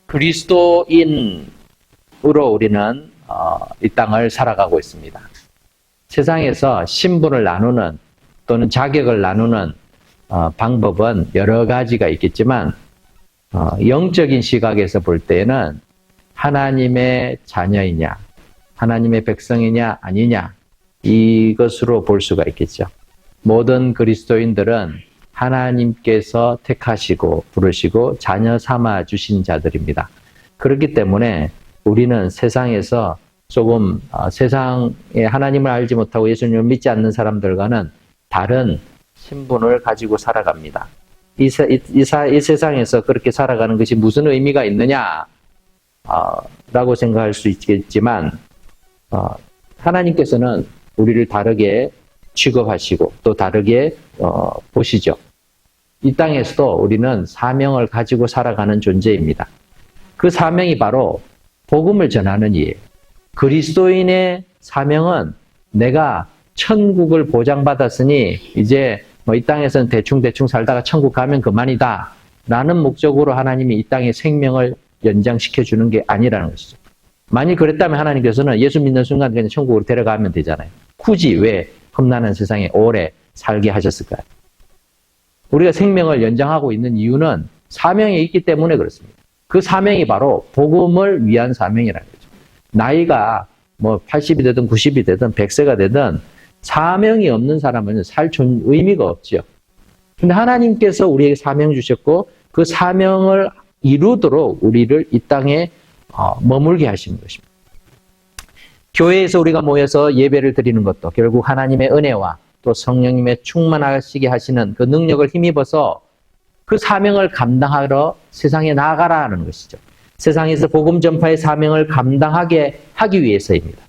그리스도인으로 우리는 이 땅을 살아가고 있습니다. 세상에서 신분을 나누는 또는 자격을 나누는 방법은 여러 가지가 있겠지만 영적인 시각에서 볼 때는 하나님의 자녀이냐, 하나님의 백성이냐 아니냐 이것으로 볼 수가 있겠죠. 모든 그리스도인들은 하나님께서 택하시고 부르시고 자녀 삼아 주신 자들입니다. 그렇기 때문에 우리는 세상에서 조금 세상에 하나님을 알지 못하고 예수님을 믿지 않는 사람들과는 다른 신분을 가지고 살아갑니다. 이 세상에서 그렇게 살아가는 것이 무슨 의미가 있느냐 라고 생각할 수 있겠지만 하나님께서는 우리를 다르게 취급하시고 또 다르게 보시죠. 이 땅에서도 우리는 사명을 가지고 살아가는 존재입니다. 그 사명이 바로 복음을 전하는 일이에요. 그리스도인의 사명은 내가 천국을 보장받았으니 이제 이 땅에서는 대충 살다가 천국 가면 그만이다 라는 목적으로 하나님이 이 땅의 생명을 연장시켜 주는 게 아니라는 것이죠. 만일 그랬다면 하나님께서는 예수 믿는 순간 그냥 천국으로 데려가면 되잖아요. 굳이 왜 험난한 세상에 오래 살게 하셨을까요? 우리가 생명을 연장하고 있는 이유는 사명이 있기 때문에 그렇습니다. 그 사명이 바로 복음을 위한 사명이라는 거죠. 나이가 80이 되든 90이 되든 100세가 되든 사명이 없는 사람은 살 의미가 없죠. 근데 하나님께서 우리에게 사명 주셨고 그 사명을 이루도록 우리를 이 땅에 머물게 하시는 것입니다. 교회에서 우리가 모여서 예배를 드리는 것도 결국 하나님의 은혜와 또 성령님의 충만하시게 하시는 그 능력을 힘입어서 그 사명을 감당하러 세상에 나아가라는 것이죠. 세상에서 복음 전파의 사명을 감당하게 하기 위해서입니다.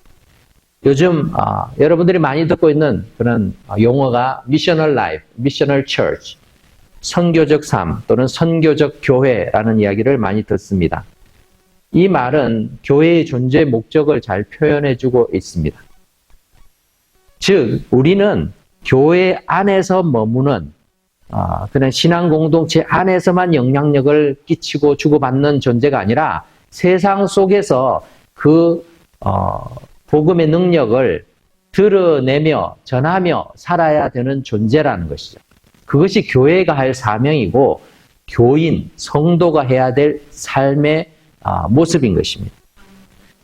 요즘 여러분들이 많이 듣고 있는 그런 용어가 미셔널 라이프, 미셔널 처치, 선교적 삶 또는 선교적 교회라는 이야기를 많이 듣습니다. 이 말은 교회의 존재 목적을 잘 표현해주고 있습니다. 즉 우리는 교회 안에서 머무는 그냥 신앙 공동체 안에서만 영향력을 끼치고 주고받는 존재가 아니라 세상 속에서 그 복음의 능력을 드러내며 전하며 살아야 되는 존재라는 것이죠. 그것이 교회가 할 사명이고 교인, 성도가 해야 될 삶의 모습인 것입니다.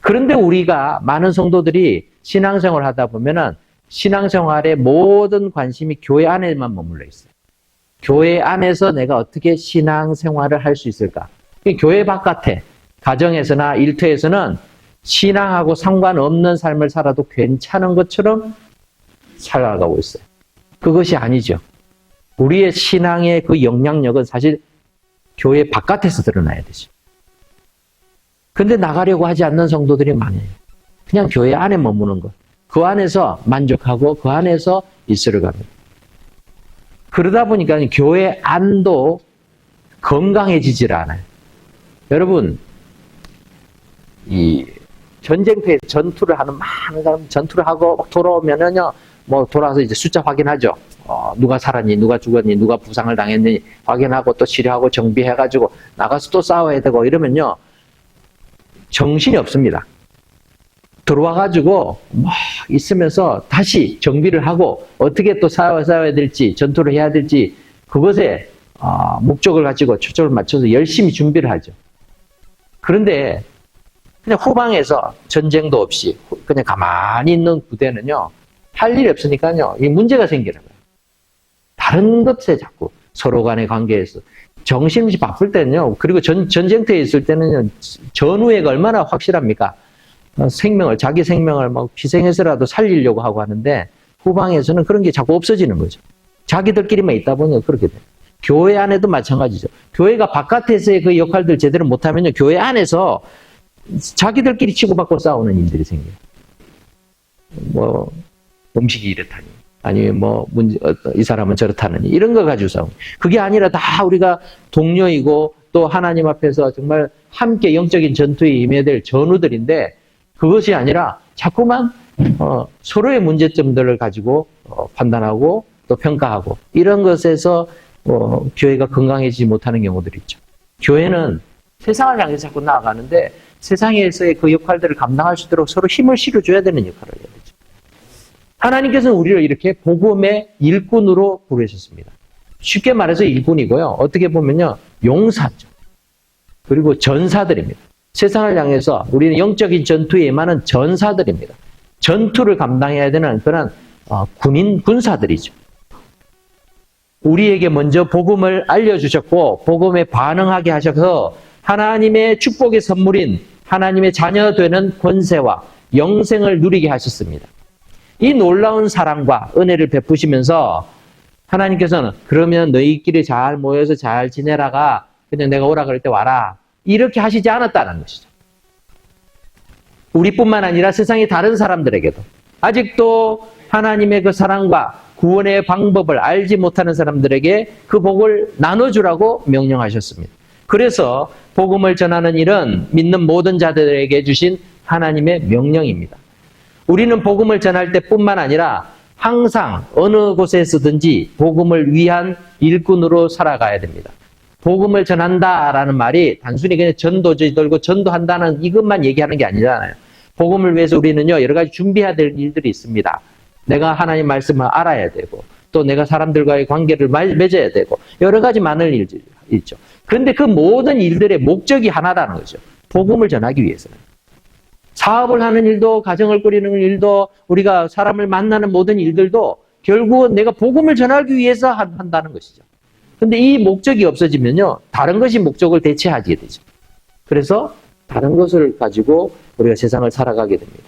그런데 우리가 많은 성도들이 신앙생활을 하다 보면은 신앙생활의 모든 관심이 교회 안에만 머물러 있어요. 교회 안에서 내가 어떻게 신앙생활을 할 수 있을까? 교회 바깥에, 가정에서나 일터에서는 신앙하고 상관없는 삶을 살아도 괜찮은 것처럼 살아가고 있어요. 그것이 아니죠. 우리의 신앙의 그 영향력은 사실 교회 바깥에서 드러나야 되죠. 근데 나가려고 하지 않는 성도들이 많아요. 그냥 교회 안에 머무는 것. 그 안에서 만족하고 그 안에서 있으려 합니다. 그러다 보니까 교회 안도 건강해지질 않아요. 여러분, 이 전쟁터에 전투를 하는 많은 사람 전투를 하고 막 돌아오면은요, 돌아와서 이제 숫자 확인하죠. 누가 살았니, 누가 죽었니, 누가 부상을 당했니 확인하고 또 치료하고 정비해가지고 나가서 또 싸워야 되고 이러면요, 정신이 없습니다. 들어와가지고 막 있으면서 다시 정비를 하고 어떻게 또 싸워야 될지 전투를 해야 될지 그것에 목적을 가지고 초점을 맞춰서 열심히 준비를 하죠. 그런데 그냥 후방에서 전쟁도 없이 그냥 가만히 있는 부대는요, 할 일이 없으니까요, 이 문제가 생기는 거예요. 다른 것에 자꾸 서로 간의 관계에서 정신없이 바쁠 때는요, 그리고 전쟁터에 있을 때는요, 전우애가 얼마나 확실합니까? 자기 생명을 막 희생해서라도 살리려고 하고 하는데, 후방에서는 그런 게 자꾸 없어지는 거죠. 자기들끼리만 있다 보니 그렇게 돼요. 교회 안에도 마찬가지죠. 교회가 바깥에서의 그 역할들 제대로 못하면요, 교회 안에서 자기들끼리 치고받고 싸우는 일들이 생겨요. 음식이 이렇다니, 아니면 이 사람은 저렇다느니, 이런 거 가지고 싸우는. 그게 아니라 다 우리가 동료이고, 또 하나님 앞에서 정말 함께 영적인 전투에 임해야 될 전우들인데, 그것이 아니라 자꾸만 서로의 문제점들을 가지고 판단하고 또 평가하고 이런 것에서 교회가 건강해지지 못하는 경우들이 있죠. 교회는 세상을 향해서 자꾸 나아가는데 세상에서의 그 역할들을 감당할 수 있도록 서로 힘을 실어줘야 되는 역할을 해야 되죠. 하나님께서는 우리를 이렇게 복음의 일꾼으로 부르셨습니다. 쉽게 말해서 일꾼이고요. 어떻게 보면요. 용사죠. 그리고 전사들입니다. 세상을 향해서 우리는 영적인 전투에 임하는 전사들입니다. 전투를 감당해야 되는 그런 군사들이죠. 우리에게 먼저 복음을 알려주셨고 복음에 반응하게 하셔서 하나님의 축복의 선물인 하나님의 자녀 되는 권세와 영생을 누리게 하셨습니다. 이 놀라운 사랑과 은혜를 베푸시면서 하나님께서는 그러면 너희끼리 잘 모여서 잘 지내라가 그냥 내가 오라 그럴 때 와라 이렇게 하시지 않았다는 것이죠. 우리뿐만 아니라 세상의 다른 사람들에게도 아직도 하나님의 그 사랑과 구원의 방법을 알지 못하는 사람들에게 그 복을 나눠주라고 명령하셨습니다. 그래서 복음을 전하는 일은 믿는 모든 자들에게 주신 하나님의 명령입니다. 우리는 복음을 전할 때뿐만 아니라 항상 어느 곳에서든지 복음을 위한 일꾼으로 살아가야 됩니다. 복음을 전한다라는 말이 단순히 그냥 전도지 들고 전도한다는 이것만 얘기하는 게 아니잖아요. 복음을 위해서 우리는요 여러 가지 준비해야 될 일들이 있습니다. 내가 하나님 말씀을 알아야 되고 또 내가 사람들과의 관계를 맺어야 되고 여러 가지 많은 일들이 있죠. 그런데 그 모든 일들의 목적이 하나라는 거죠. 복음을 전하기 위해서는. 사업을 하는 일도 가정을 꾸리는 일도 우리가 사람을 만나는 모든 일들도 결국은 내가 복음을 전하기 위해서 한다는 것이죠. 그런데 이 목적이 없어지면요 다른 것이 목적을 대체하게 되죠. 그래서 다른 것을 가지고 우리가 세상을 살아가게 됩니다.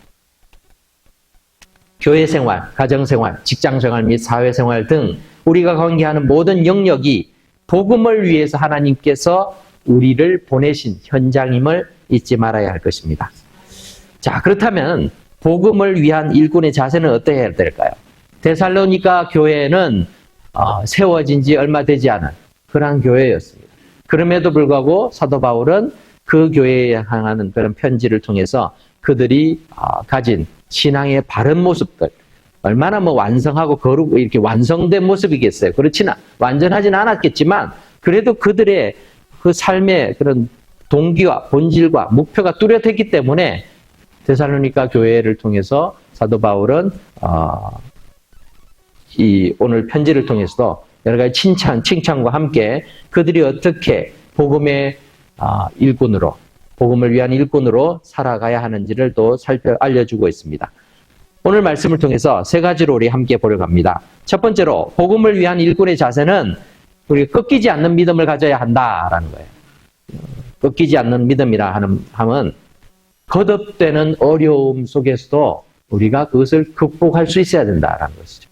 교회 생활, 가정 생활, 직장 생활 및 사회 생활 등 우리가 관계하는 모든 영역이 복음을 위해서 하나님께서 우리를 보내신 현장임을 잊지 말아야 할 것입니다. 자, 그렇다면 복음을 위한 일꾼의 자세는 어떠해야 될까요? 데살로니가 교회는 세워진 지 얼마 되지 않은 그러한 교회였습니다. 그럼에도 불구하고 사도 바울은 그 교회에 향하는 그런 편지를 통해서 그들이 가진 신앙의 바른 모습들, 얼마나 완성하고 거룩 이렇게 완성된 모습이겠어요. 그렇지는 완전하지는 않았겠지만 그래도 그들의 그 삶의 그런 동기와 본질과 목표가 뚜렷했기 때문에 데살로니가 교회를 통해서 사도 바울은 이 오늘 편지를 통해서도 여러 가지 칭찬과 함께 그들이 어떻게 복음의 일꾼으로 복음을 위한 일꾼으로 살아가야 하는지를 또 알려주고 있습니다. 오늘 말씀을 통해서 세 가지로 우리 함께 보려고 합니다. 첫 번째로 복음을 위한 일꾼의 자세는 우리가 꺾이지 않는 믿음을 가져야 한다라는 거예요. 꺾이지 않는 믿음이라 하면 거듭되는 어려움 속에서도 우리가 그것을 극복할 수 있어야 된다라는 것이죠.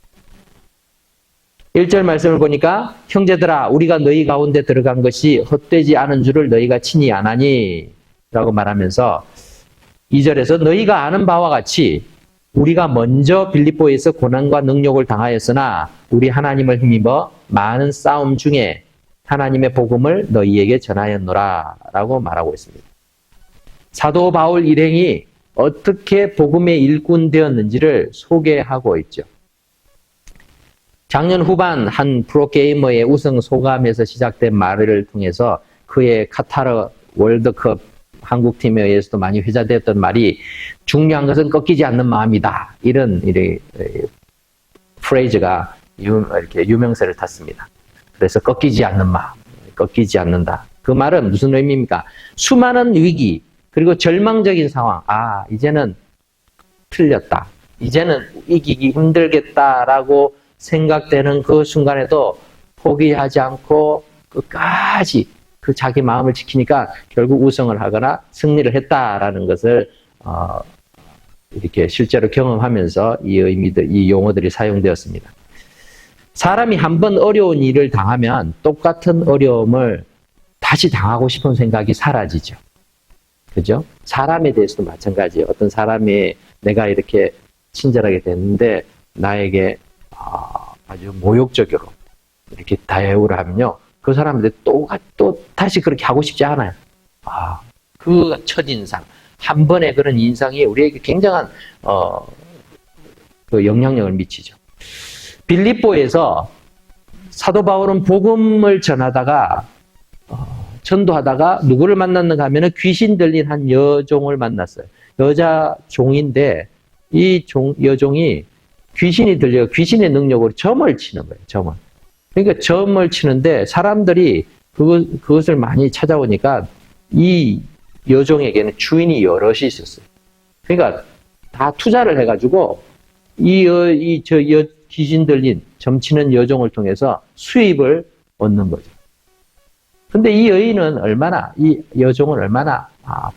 1절 말씀을 보니까 형제들아 우리가 너희 가운데 들어간 것이 헛되지 않은 줄을 너희가 친히 아나니 라고 말하면서 2절에서 너희가 아는 바와 같이 우리가 먼저 빌립보에서 고난과 능욕을 당하였으나 우리 하나님을 힘입어 많은 싸움 중에 하나님의 복음을 너희에게 전하였노라 라고 말하고 있습니다. 사도 바울 일행이 어떻게 복음의 일꾼 되었는지를 소개하고 있죠. 작년 후반 한 프로게이머의 우승 소감에서 시작된 말을 통해서 그의 카타르 월드컵 한국팀에 의해서도 많이 회자되었던 말이 중요한 것은 꺾이지 않는 마음이다. 이런 프레이즈가 이렇게 유명세를 탔습니다. 그래서 꺾이지 않는 마음, 꺾이지 않는다. 그 말은 무슨 의미입니까? 수많은 위기, 그리고 절망적인 상황, 이제는 틀렸다. 이제는 이기기 힘들겠다라고 생각되는 그 순간에도 포기하지 않고 끝까지 그 자기 마음을 지키니까 결국 우승을 하거나 승리를 했다라는 것을 이렇게 실제로 경험하면서 이 용어들이 사용되었습니다. 사람이 한번 어려운 일을 당하면 똑같은 어려움을 다시 당하고 싶은 생각이 사라지죠. 그죠? 사람에 대해서도 마찬가지예요. 어떤 사람이 내가 이렇게 친절하게 됐는데 나에게 아주 모욕적으로 이렇게 대우를 하면요. 그 사람한테 또 다시 그렇게 하고 싶지 않아요. 그 첫인상, 한 번의 그런 인상이 우리에게 굉장한 그 영향력을 미치죠. 빌립보에서 사도 바울은 복음을 전하다가 전도하다가 누구를 만났는가 하면은 귀신 들린 한 여종을 만났어요. 여자 종인데 이 여종이 귀신이 들려 귀신의 능력으로 점을 치는 거예요. 점을. 그러니까 점을 치는데 사람들이 그것을 많이 찾아오니까 이 여종에게는 주인이 여럿이 있었어요. 그러니까 다 투자를 해가지고 귀신 들린 점 치는 여종을 통해서 수입을 얻는 거죠. 근데 이 여종은 얼마나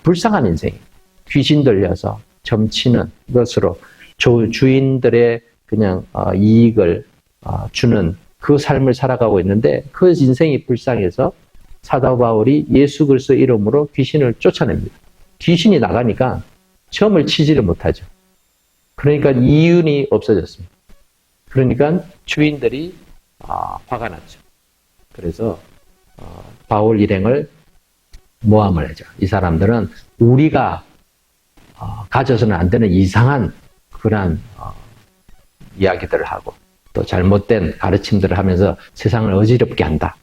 불쌍한 인생이에요. 귀신 들려서 점 치는 것으로 주인들의 그냥 이익을 주는 그 삶을 살아가고 있는데 그 인생이 불쌍해서 사도 바울이 예수 그리스도 이름으로 귀신을 쫓아냅니다. 귀신이 나가니까 점을 치지를 못하죠. 그러니까 이윤이 없어졌습니다. 그러니까 주인들이 화가 났죠. 그래서 바울 일행을 모함을 하죠. 이 사람들은 우리가 가져서는 안 되는 이상한 그런 이야기들을 하고 또 잘못된 가르침들을 하면서 세상을 어지럽게 한다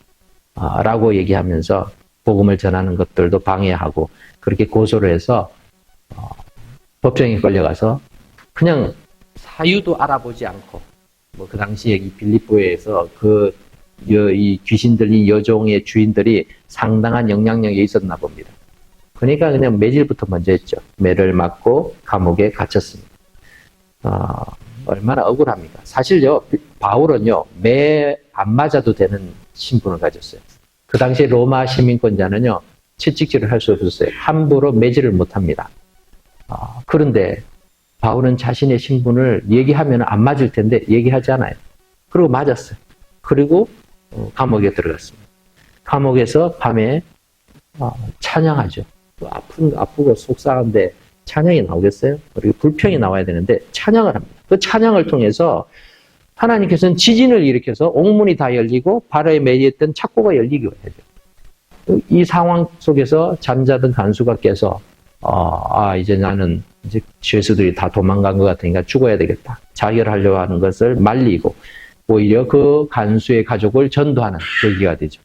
라고 얘기하면서 복음을 전하는 것들도 방해하고 그렇게 고소를 해서 법정에 끌려가서 그냥 사유도 알아보지 않고 뭐 그 당시에 이 빌립보에서 이 귀신 들린 여종의 주인들이 상당한 영향력이 있었나 봅니다. 그러니까 그냥 매질부터 먼저 했죠. 매를 맞고 감옥에 갇혔습니다. 얼마나 억울합니까? 사실요, 바울은요, 매 안 맞아도 되는 신분을 가졌어요. 그 당시에 로마 시민권자는요, 채찍질을 할 수 없었어요. 함부로 매질을 못 합니다. 그런데 바울은 자신의 신분을 얘기하면 안 맞을 텐데 얘기하지 않아요. 그리고 맞았어요. 그리고 감옥에 들어갔습니다. 감옥에서 밤에 찬양하죠. 아프고 속상한데 찬양이 나오겠어요? 그리고 불평이 나와야 되는데 찬양을 합니다. 그 찬양을 통해서 하나님께서는 지진을 일으켜서 옥문이 다 열리고 바다에 매였던 착고가 열리게 해요. 이 상황 속에서 잠자던 간수가 깨서 이제 나는 이제 죄수들이 다 도망간 것 같으니까 죽어야 되겠다. 자결하려고 하는 것을 말리고 오히려 그 간수의 가족을 전도하는 계기가 되죠.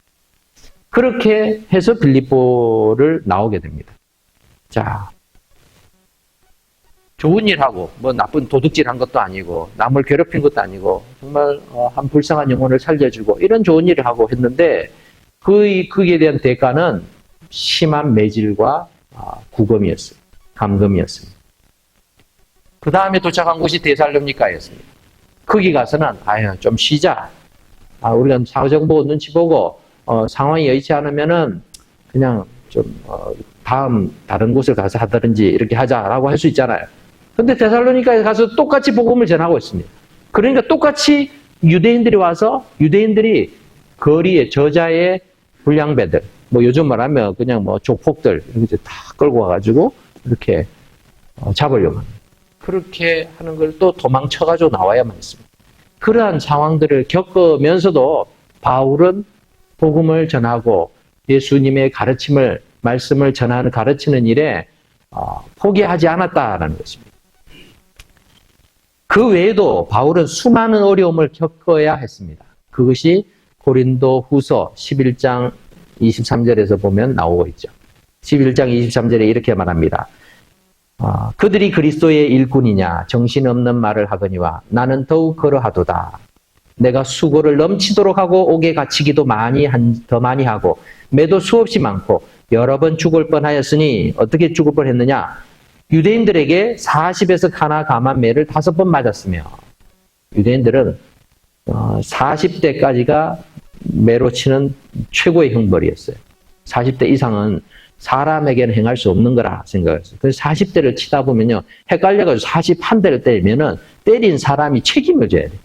그렇게 해서 빌립보를 나오게 됩니다. 자, 좋은 일하고 뭐 나쁜 도둑질한 것도 아니고 남을 괴롭힌 것도 아니고 정말 한 불쌍한 영혼을 살려주고 이런 좋은 일을 하고 했는데 그에 대한 대가는 심한 매질과 구금이었어요. 감금이었습니다. 그 다음에 도착한 곳이 데살로니가였습니다. 거기 가서는 좀 쉬자. 우리가 사정보고 눈치 보고 상황이 여의치 않으면은 그냥 좀 다른 곳을 가서 하든지 이렇게 하자라고 할 수 있잖아요. 근데 데살로니가에 가서 똑같이 복음을 전하고 있습니다. 그러니까 똑같이 유대인들이 와서 유대인들이 거리에 저자의 불량배들, 뭐 요즘 말하면 그냥 뭐 족폭들 이렇게 다 끌고 와가지고 이렇게 잡으려고 합니다. 그렇게 하는 걸 또 도망쳐가지고 나와야만 했습니다. 그러한 상황들을 겪으면서도 바울은 복음을 전하고 예수님의 말씀을 전하는 가르치는 일에 포기하지 않았다라는 것입니다. 그 외에도 바울은 수많은 어려움을 겪어야 했습니다. 그것이 고린도 후서 11장 23절에서 보면 나오고 있죠. 11장 23절에 이렇게 말합니다. 그들이 그리스도의 일꾼이냐 정신없는 말을 하거니와 나는 더욱 그러하도다. 내가 수고를 넘치도록 하고 옥에 갇히기도 더 많이 하고 매도 수없이 많고 여러 번 죽을 뻔하였으니 어떻게 죽을 뻔했느냐? 유대인들에게 40에서 가나 감한 매를 5번 맞았으며 유대인들은 40대까지가 매로 치는 최고의 형벌이었어요. 40대 이상은 사람에게는 행할 수 없는 거라 생각했어요. 그래서 40대를 치다 보면요, 헷갈려가지고 41대를 때리면은 때린 사람이 책임을 져야 돼요.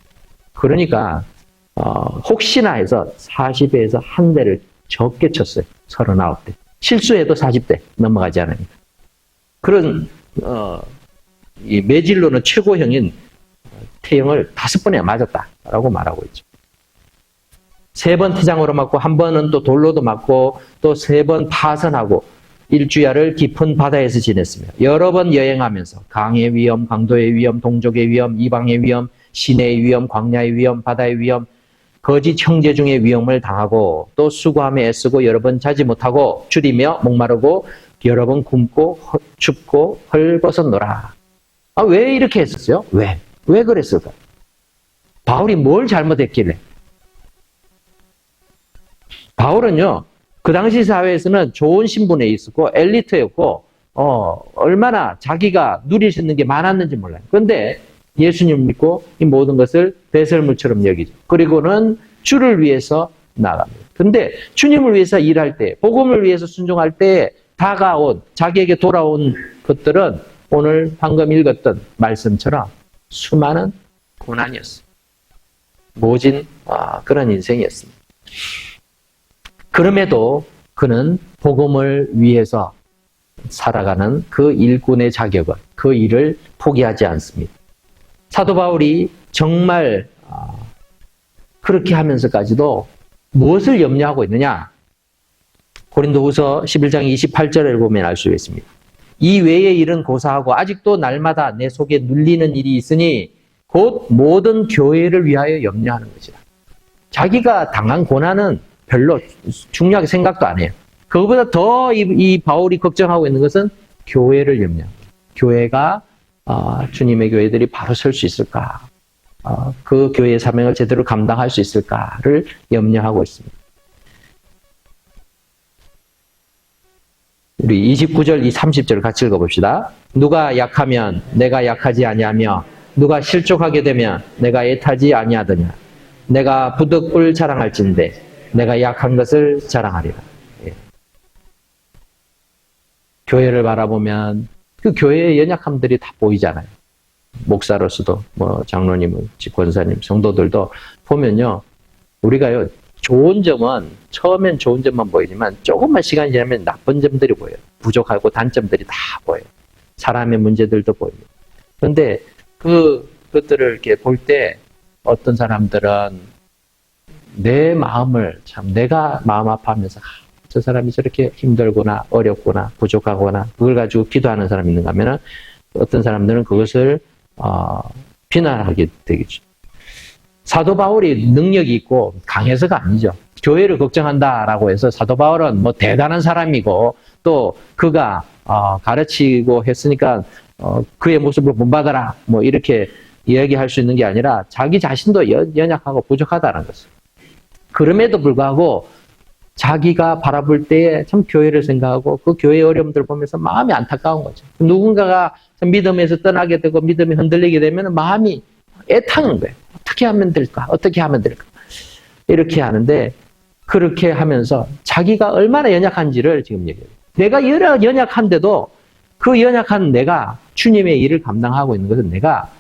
그러니까 혹시나 해서 40에서 한 대를 적게 쳤어요. 39대. 실수해도 40대 넘어가지 않으니까. 그런 이 매질로는 최고형인 태형을 5번에 맞았다라고 말하고 있죠. 3번 태장으로 맞고 1번은 또 돌로도 맞고 또 3번 파선하고 일주야를 깊은 바다에서 지냈습니다. 여러 번 여행하면서 강의 위험, 강도의 위험, 동족의 위험, 이방의 위험, 시내의 위험, 광야의 위험, 바다의 위험 거짓 형제 중에 위험을 당하고 또 수고함에 애쓰고 여러 번 자지 못하고 줄이며 목마르고 여러 번 굶고 춥고 헐벗었노라. 왜 이렇게 했었어요? 왜 그랬을까? 바울이 뭘 잘못했길래? 바울은요, 그 당시 사회에서는 좋은 신분에 있었고 엘리트였고 얼마나 자기가 누릴 수 있는 게 많았는지 몰라요. 그런데 예수님을 믿고 이 모든 것을 배설물처럼 여기죠. 그리고는 주를 위해서 나갑니다. 그런데 주님을 위해서 일할 때, 복음을 위해서 순종할 때 다가온, 자기에게 돌아온 것들은 오늘 방금 읽었던 말씀처럼 수많은 고난이었어요. 모진 그런 인생이었습니다. 그럼에도 그는 복음을 위해서 살아가는 그 일꾼의 자격을, 그 일을 포기하지 않습니다. 사도 바울이 정말 그렇게 하면서까지도 무엇을 염려하고 있느냐? 고린도후서 11장 28절을 보면 알 수 있습니다. 이 외의 일은 고사하고 아직도 날마다 내 속에 눌리는 일이 있으니 곧 모든 교회를 위하여 염려하는 것이다. 자기가 당한 고난은 별로 중요하게 생각도 안 해요. 그거보다 더 이 바울이 걱정하고 있는 것은 교회를 염려합니다. 교회가 주님의 교회들이 바로 설 수 있을까? 그 교회의 사명을 제대로 감당할 수 있을까를 염려하고 있습니다. 우리 29절, 30절 같이 읽어봅시다. 누가 약하면 내가 약하지 아니하며 누가 실족하게 되면 내가 애타지 아니하더냐. 내가 부득불 자랑할진대 내가 약한 것을 자랑하리라. 예. 교회를 바라보면 그 교회의 연약함들이 다 보이잖아요. 목사로서도 장로님, 권사님, 성도들도 보면요. 우리가요. 좋은 점은 처음엔 좋은 점만 보이지만 조금만 시간이 지나면 나쁜 점들이 보여요. 부족하고 단점들이 다 보여요. 사람의 문제들도 보입니다. 그런데 그것들을 이렇게 볼 때 어떤 사람들은 내 마음을 내가 마음 아파하면서 저 사람이 저렇게 힘들거나 어렵거나 부족하거나 그걸 가지고 기도하는 사람이 있는가 하면 어떤 사람들은 그것을 비난하게 되겠죠. 사도 바울이 능력이 있고 강해서가 아니죠. 교회를 걱정한다라고 해서 사도 바울은 대단한 사람이고 또 그가 가르치고 했으니까 그의 모습을 본받아라 이렇게 이야기할 수 있는 게 아니라 자기 자신도 연약하고 부족하다는 것을. 그럼에도 불구하고 자기가 바라볼 때에 참 교회를 생각하고 그 교회의 어려움들을 보면서 마음이 안타까운 거죠. 누군가가 믿음에서 떠나게 되고 믿음이 흔들리게 되면 마음이 애타는 거예요. 어떻게 하면 될까? 어떻게 하면 될까? 이렇게 하는데 그렇게 하면서 자기가 얼마나 연약한지를 지금 얘기해요. 내가 연약한데도 그 연약한 내가 주님의 일을 감당하고 있는 것은 내가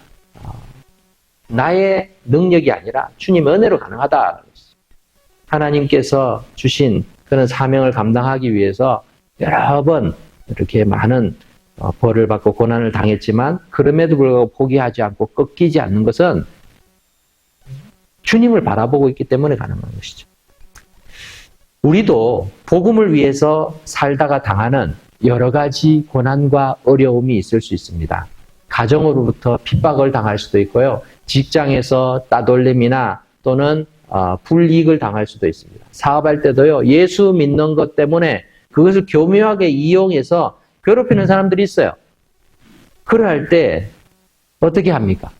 나의 능력이 아니라 주님의 은혜로 가능하다는 것이죠. 하나님께서 주신 그런 사명을 감당하기 위해서 여러 번 이렇게 많은 벌을 받고 고난을 당했지만 그럼에도 불구하고 포기하지 않고 꺾이지 않는 것은 주님을 바라보고 있기 때문에 가능한 것이죠. 우리도 복음을 위해서 살다가 당하는 여러 가지 고난과 어려움이 있을 수 있습니다. 가정으로부터 핍박을 당할 수도 있고요. 직장에서 따돌림이나 또는 불이익을 당할 수도 있습니다. 사업할 때도요. 예수 믿는 것 때문에 그것을 교묘하게 이용해서 괴롭히는 사람들이 있어요. 그럴 때 어떻게 합니까?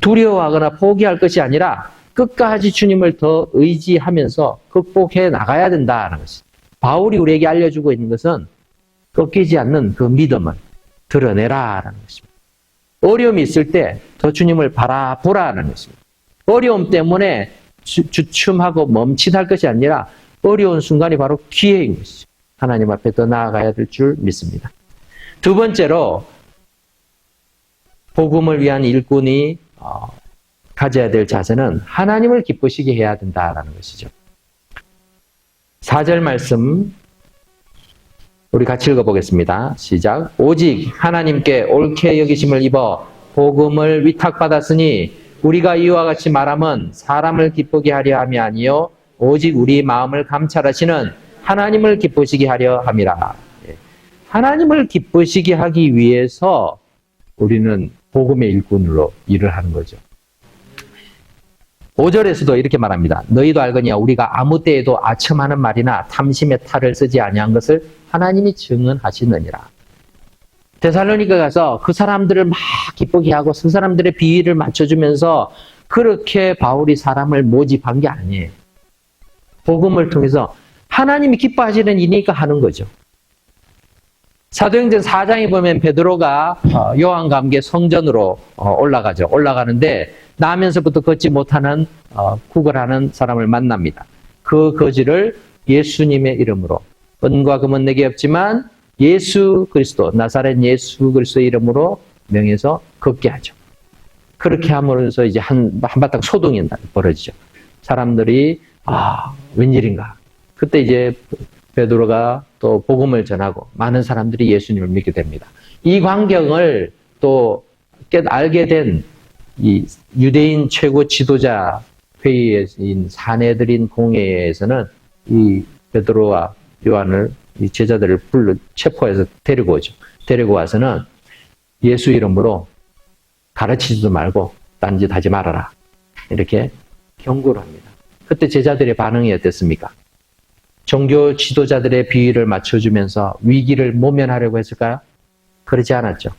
두려워하거나 포기할 것이 아니라 끝까지 주님을 더 의지하면서 극복해 나가야 된다는 것입니다. 바울이 우리에게 알려주고 있는 것은 꺾이지 않는 그 믿음을 드러내라라는 것입니다. 어려움이 있을 때 더 주님을 바라보라는 것입니다. 어려움 때문에 주춤하고 멈칫할 것이 아니라 어려운 순간이 바로 기회인 것이죠. 하나님 앞에 더 나아가야 될 줄 믿습니다. 두 번째로 복음을 위한 일꾼이 가져야 될 자세는 하나님을 기쁘시게 해야 된다라는 것이죠. 4절 말씀 우리 같이 읽어보겠습니다. 시작. 오직 하나님께 옳게 여기심을 입어 복음을 위탁받았으니 우리가 이와 같이 말함은 사람을 기쁘게 하려 함이 아니요 오직 우리 마음을 감찰하시는 하나님을 기쁘시게 하려 함이라. 하나님을 기쁘시게 하기 위해서 우리는 복음의 일꾼으로 일을 하는 거죠. 5절에서도 이렇게 말합니다. 너희도 알거니와 우리가 아무 때에도 아첨하는 말이나 탐심의 탈을 쓰지 아니한 것을 하나님이 증언하시느니라. 데살로니가 가서 그 사람들을 막 기쁘게 하고 그 사람들의 비위를 맞춰주면서 그렇게 바울이 사람을 모집한 게 아니에요. 복음을 통해서 하나님이 기뻐하시는 일이니까 하는 거죠. 사도행전 4장에 보면 베드로가 요한과 함께 성전으로 올라가죠. 올라가는데 나면서부터 걷지 못하는 구걸하는 사람을 만납니다. 그 거지를 예수님의 이름으로, 은과 금은 내게 없지만 예수 그리스도, 나사렛 예수 그리스도의 이름으로 명해서 걷게 하죠. 그렇게 함으로써 이제 한바탕 소동이 벌어지죠. 사람들이 웬일인가. 그때 이제 베드로가 또 복음을 전하고 많은 사람들이 예수님을 믿게 됩니다. 이 광경을 또 알게 된 이 유대인 최고 지도자 회의인 사내들인 공회에서는 이 베드로와 요한을 이 제자들을 체포해서 데리고 오죠. 데리고 와서는 예수 이름으로 가르치지도 말고 딴짓 하지 말아라. 이렇게 경고를 합니다. 그때 제자들의 반응이 어땠습니까? 종교 지도자들의 비위를 맞춰주면서 위기를 모면하려고 했을까요? 그러지 않았죠.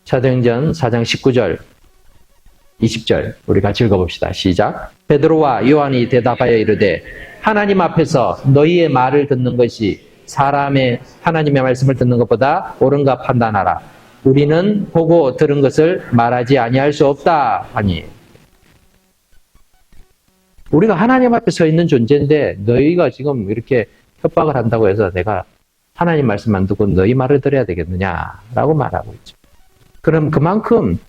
사도행전 4장 19절, 20절 우리 같이 읽어봅시다. 시작. 베드로와 요한이 대답하여 이르되 하나님 앞에서 너희의 말을 듣는 것이 하나님의 말씀을 듣는 것보다 옳은가 판단하라. 우리는 보고 들은 것을 말하지 아니할 수 없다 하니. 우리가 하나님 앞에 서 있는 존재인데 너희가 지금 이렇게 협박을 한다고 해서 내가 하나님 말씀 안 듣고 너희 말을 들어야 되겠느냐라고 말하고 있죠. 그럼 그만큼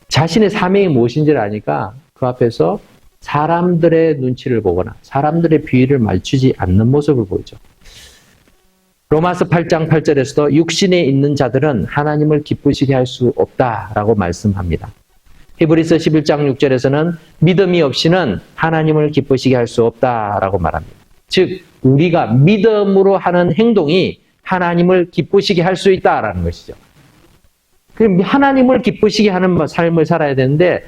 자신의 사명이 무엇인지를 아니까 그 앞에서 사람들의 눈치를 보거나 사람들의 비위를 맞추지 않는 모습을 보이죠. 로마서 8장 8절에서도 육신에 있는 자들은 하나님을 기쁘시게 할 수 없다라고 말씀합니다. 히브리서 11장 6절에서는 믿음이 없이는 하나님을 기쁘시게 할 수 없다라고 말합니다. 즉 우리가 믿음으로 하는 행동이 하나님을 기쁘시게 할 수 있다라는 것이죠. 하나님을 기쁘시게 하는 삶을 살아야 되는데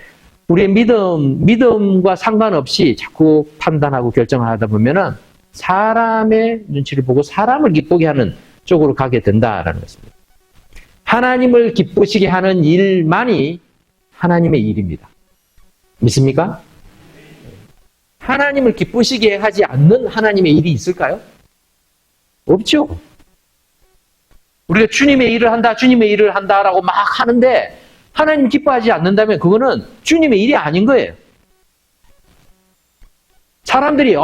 우리의 믿음과 상관없이 자꾸 판단하고 결정을 하다 보면은 사람의 눈치를 보고 사람을 기쁘게 하는 쪽으로 가게 된다라는 것입니다. 하나님을 기쁘시게 하는 일만이 하나님의 일입니다. 믿습니까? 하나님을 기쁘시게 하지 않는 하나님의 일이 있을까요? 없죠. 우리가 주님의 일을 한다라고 막 하는데 하나님 기뻐하지 않는다면 그거는 주님의 일이 아닌 거예요. 사람들이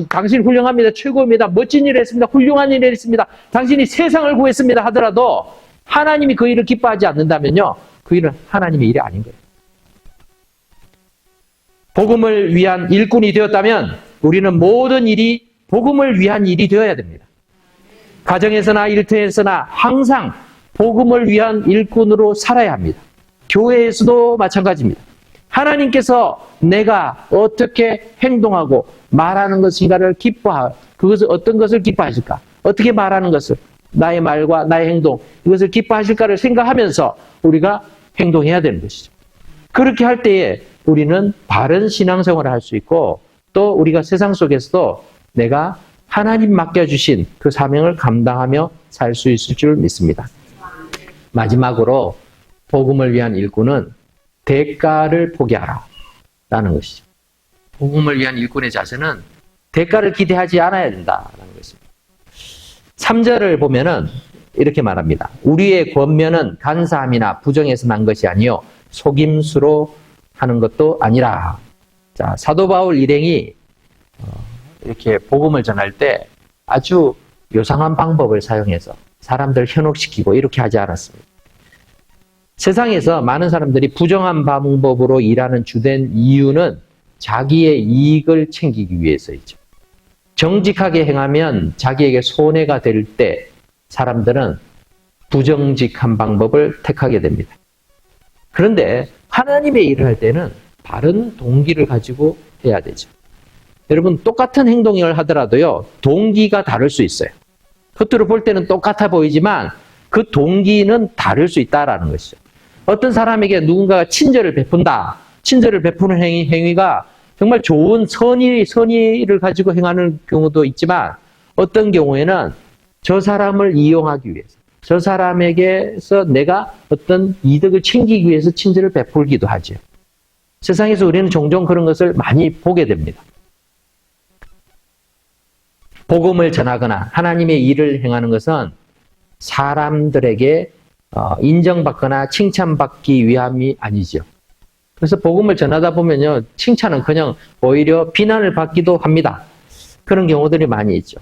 당신 훌륭합니다. 최고입니다. 멋진 일을 했습니다. 훌륭한 일을 했습니다. 당신이 세상을 구했습니다 하더라도 하나님이 그 일을 기뻐하지 않는다면요. 그 일은 하나님의 일이 아닌 거예요. 복음을 위한 일꾼이 되었다면 우리는 모든 일이 복음을 위한 일이 되어야 됩니다. 가정에서나 일터에서나 항상 복음을 위한 일꾼으로 살아야 합니다. 교회에서도 마찬가지입니다. 하나님께서 내가 어떻게 행동하고 말하는 것인가를 그것을 어떤 것을 기뻐하실까? 어떻게 말하는 것을 나의 말과 나의 행동 이것을 기뻐하실까를 생각하면서 우리가 행동해야 되는 것이죠. 그렇게 할 때에 우리는 바른 신앙생활을 할 수 있고 또 우리가 세상 속에서도 내가 하나님 맡겨주신 그 사명을 감당하며 살 수 있을 줄 믿습니다. 마지막으로 복음을 위한 일꾼은 대가를 포기하라 라는 것이죠. 복음을 위한 일꾼의 자세는 대가를 기대하지 않아야 된다는 것입니다. 3절을 보면은 이렇게 말합니다. 우리의 권면은 간사함이나 부정에서 난 것이 아니요 속임수로 하는 것도 아니라. 자, 사도 바울 일행이 이렇게 복음을 전할 때 아주 요상한 방법을 사용해서 사람들을 현혹시키고 이렇게 하지 않았습니다. 세상에서 많은 사람들이 부정한 방법으로 일하는 주된 이유는 자기의 이익을 챙기기 위해서이죠. 정직하게 행하면 자기에게 손해가 될 때 사람들은 부정직한 방법을 택하게 됩니다. 그런데 하나님의 일을 할 때는 바른 동기를 가지고 해야 되죠. 여러분 똑같은 행동을 하더라도요. 동기가 다를 수 있어요. 겉으로 볼 때는 똑같아 보이지만 그 동기는 다를 수 있다는 것이죠. 어떤 사람에게 누군가가 친절을 베푼다. 친절을 베푸는 행위가 정말 좋은 선의를 가지고 행하는 경우도 있지만 어떤 경우에는 저 사람을 이용하기 위해서 저 사람에게서 내가 어떤 이득을 챙기기 위해서 친절을 베풀기도 하죠. 세상에서 우리는 종종 그런 것을 많이 보게 됩니다. 복음을 전하거나 하나님의 일을 행하는 것은 사람들에게 인정받거나 칭찬받기 위함이 아니죠. 그래서 복음을 전하다 보면요, 칭찬은 그냥 오히려 비난을 받기도 합니다. 그런 경우들이 많이 있죠.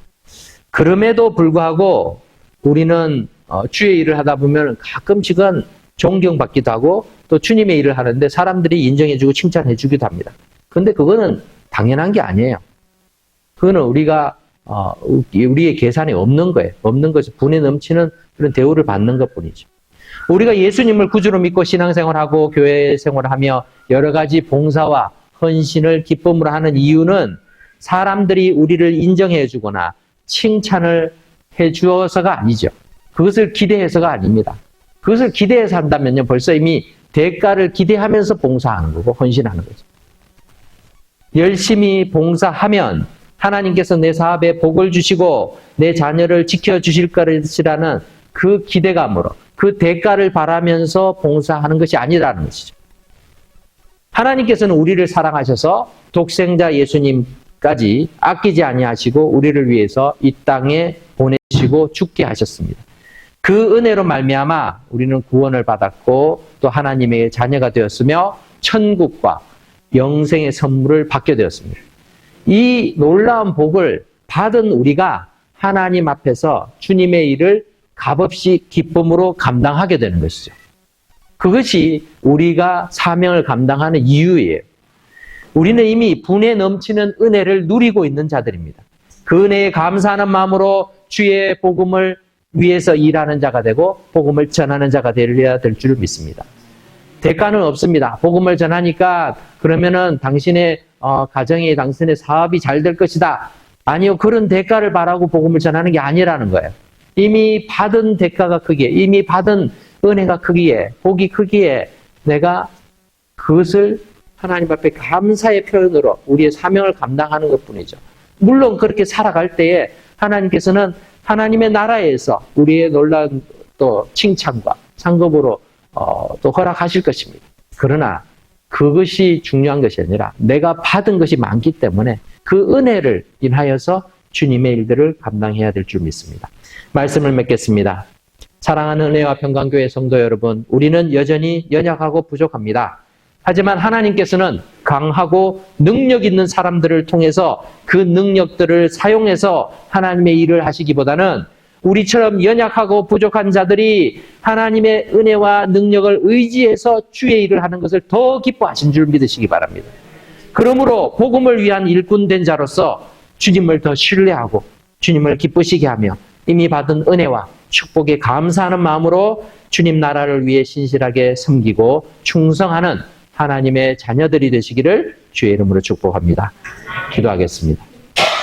그럼에도 불구하고 우리는 주의 일을 하다 보면 가끔씩은 존경받기도 하고 또 주님의 일을 하는데 사람들이 인정해주고 칭찬해주기도 합니다. 그런데 그거는 당연한 게 아니에요. 그거는 우리의 계산이 없는 거예요. 없는 것이 분에 넘치는 그런 대우를 받는 것뿐이죠. 우리가 예수님을 구주로 믿고 신앙생활하고 교회 생활하며 여러 가지 봉사와 헌신을 기쁨으로 하는 이유는 사람들이 우리를 인정해 주거나 칭찬을 해 주어서가 아니죠. 그것을 기대해서가 아닙니다. 그것을 기대해서 한다면요, 벌써 이미 대가를 기대하면서 봉사하는 거고 헌신하는 거죠. 열심히 봉사하면 하나님께서 내 사업에 복을 주시고 내 자녀를 지켜주실 것이라는 그 기대감으로 그 대가를 바라면서 봉사하는 것이 아니라는 것이죠. 하나님께서는 우리를 사랑하셔서 독생자 예수님까지 아끼지 아니하시고 우리를 위해서 이 땅에 보내시고 죽게 하셨습니다. 그 은혜로 말미암아 우리는 구원을 받았고 또 하나님의 자녀가 되었으며 천국과 영생의 선물을 받게 되었습니다. 이 놀라운 복을 받은 우리가 하나님 앞에서 주님의 일을 값없이 기쁨으로 감당하게 되는 것이죠. 그것이 우리가 사명을 감당하는 이유예요. 우리는 이미 분에 넘치는 은혜를 누리고 있는 자들입니다. 그 은혜에 감사하는 마음으로 주의 복음을 위해서 일하는 자가 되고 복음을 전하는 자가 되어야 될 줄 믿습니다. 대가는 없습니다. 복음을 전하니까 그러면은 당신의 가정이 당신의 사업이 잘 될 것이다. 아니요. 그런 대가를 바라고 복음을 전하는 게 아니라는 거예요. 이미 받은 대가가 크기에, 이미 받은 은혜가 크기에, 복이 크기에 내가 그것을 하나님 앞에 감사의 표현으로 우리의 사명을 감당하는 것뿐이죠. 물론 그렇게 살아갈 때에 하나님께서는 하나님의 나라에서 우리의 놀라운 또 칭찬과 상급으로 또 허락하실 것입니다. 그러나 그것이 중요한 것이 아니라 내가 받은 것이 많기 때문에 그 은혜를 인하여서 주님의 일들을 감당해야 될 줄 믿습니다. 말씀을 맺겠습니다. 사랑하는 은혜와 평강교회 성도 여러분, 우리는 여전히 연약하고 부족합니다. 하지만 하나님께서는 강하고 능력 있는 사람들을 통해서 그 능력들을 사용해서 하나님의 일을 하시기보다는 우리처럼 연약하고 부족한 자들이 하나님의 은혜와 능력을 의지해서 주의 일을 하는 것을 더 기뻐하신 줄 믿으시기 바랍니다. 그러므로 복음을 위한 일꾼된 자로서 주님을 더 신뢰하고 주님을 기쁘시게 하며 이미 받은 은혜와 축복에 감사하는 마음으로 주님 나라를 위해 신실하게 섬기고 충성하는 하나님의 자녀들이 되시기를 주의 이름으로 축복합니다. 기도하겠습니다.